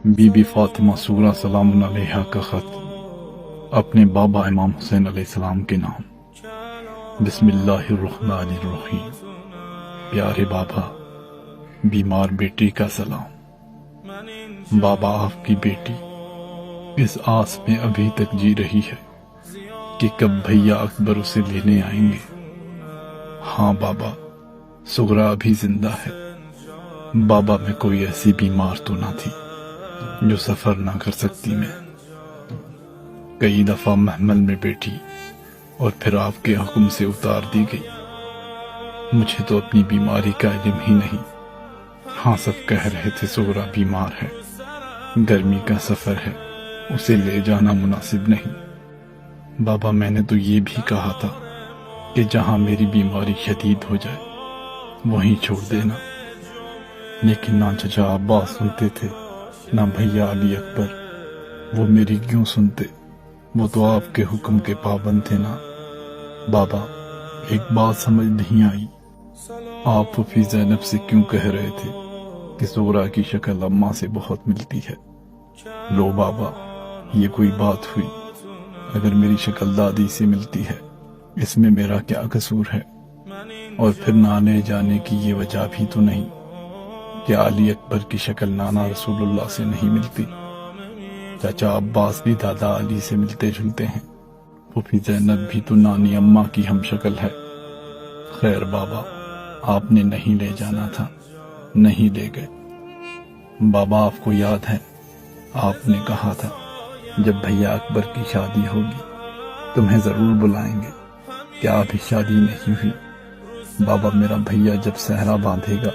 Be be Fatima سغریٰ سلام علیہا کا خط اپنے بابا امام حسین علیہ السلام کے نام۔ بسم اللہ الرحمن الرحیم۔ پیارے بابا، بیمار بیٹی کا سلام۔ بابا، آپ کی بیٹی اس آس میں ابھی تک جی رہی ہے کہ کب بھیا اکبر اسے لینے آئیں گے۔ ہاں بابا، سغریٰ ابھی زندہ ہے۔ بابا، میں کوئی ایسی بیمار تو نہ تھی جو سفر نہ کر سکتی میں۔ کئی دفعہ محمل میں بیٹھی اور پھر آپ کے حکم سے اتار دی گئی۔ مجھے تو اپنی بیماری کا علم ہی نہیں۔ ہاں، سب کہہ رہے تھے سغریٰ بیمار ہے، گرمی کا سفر ہے، اسے لے جانا مناسب نہیں۔ بابا، میں نے تو یہ بھی کہا تھا کہ جہاں میری بیماری شدید ہو جائے وہیں چھوڑ دینا، لیکن نہ چچا عباس سنتے تھے نہ بھیا علی اکبر۔ وہ میری کیوں سنتے؟ وہ تو آپ کے حکم کے پابند تھے نا۔ بابا، ایک بات سمجھ نہیں آئی، آپ پھوپھی زینب سے کیوں کہہ رہے تھے کہ سغریٰ کی شکل اماں سے بہت ملتی ہے؟ لو بابا، یہ کوئی بات ہوئی؟ اگر میری شکل دادی سے ملتی ہے اس میں میرا کیا قصور ہے؟ اور پھر نہ لے جانے کی یہ وجہ بھی تو نہیں کہ علی اکبر کی شکل نانا رسول اللہ سے نہیں ملتی۔ چچا عباس بھی دادا علی سے ملتے جلتے ہیں، پھوپھی زینب بھی تو نانی اماں کی ہم شکل ہے۔ خیر بابا، آپ نے نہیں لے جانا تھا، نہیں لے گئے۔ بابا، آپ کو یاد ہے آپ نے کہا تھا جب بھیا اکبر کی شادی ہوگی تمہیں ضرور بلائیں گے۔ کیا ابھی شادی نہیں ہوئی؟ بابا، میرا بھیا جب صحرا باندھے گا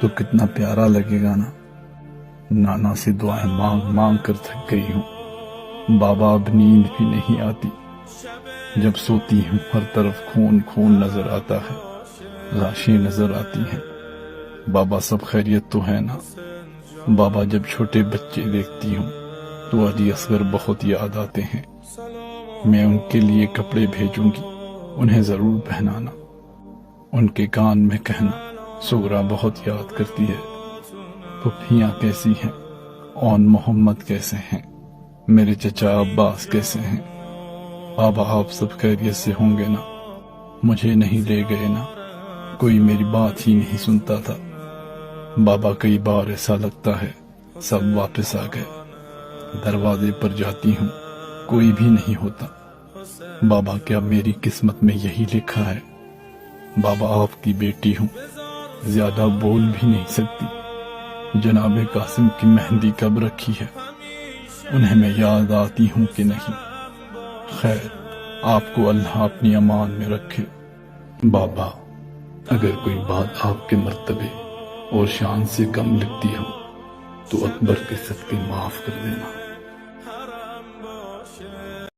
تو کتنا پیارا لگے گا نا۔ نانا سے دعائیں مانگ مانگ کر تھک گئی ہوں۔ بابا، اب نیند بھی نہیں آتی۔ جب سوتی ہوں ہر طرف خون خون نظر آتا ہے، لاشیں نظر آتی ہیں۔ بابا، سب خیریت تو ہے نا؟ بابا، جب چھوٹے بچے دیکھتی ہوں تو علی اصغر بہت یاد آتے ہیں۔ میں ان کے لیے کپڑے بھیجوں گی، انہیں ضرور پہنانا۔ ان کے کان میں کہنا سغریٰ بہت یاد کرتی ہے۔ پھوپھیاں کیسی ہیں؟ اون محمد کیسے ہیں؟ میرے چچا عباس کیسے ہیں؟ بابا، آپ سب خیریت سے ہوں گے نا؟ مجھے نہیں لے گئے نا؟ کوئی میری بات ہی نہیں سنتا تھا۔ بابا، کئی بار ایسا لگتا ہے سب واپس آ گئے۔ دروازے پر جاتی ہوں کوئی بھی نہیں ہوتا۔ بابا، کیا میری قسمت میں یہی لکھا ہے؟ بابا، آپ کی بیٹی ہوں، زیادہ بول بھی نہیں سکتی۔ جناب قاسم کی مہندی کب رکھی ہے؟ انہیں میں یاد آتی ہوں کہ نہیں؟ خیر، آپ کو اللہ اپنی امان میں رکھے۔ بابا، اگر کوئی بات آپ کے مرتبے اور شان سے کم لگتی ہو تو اکبر کے صدقے معاف کر دینا۔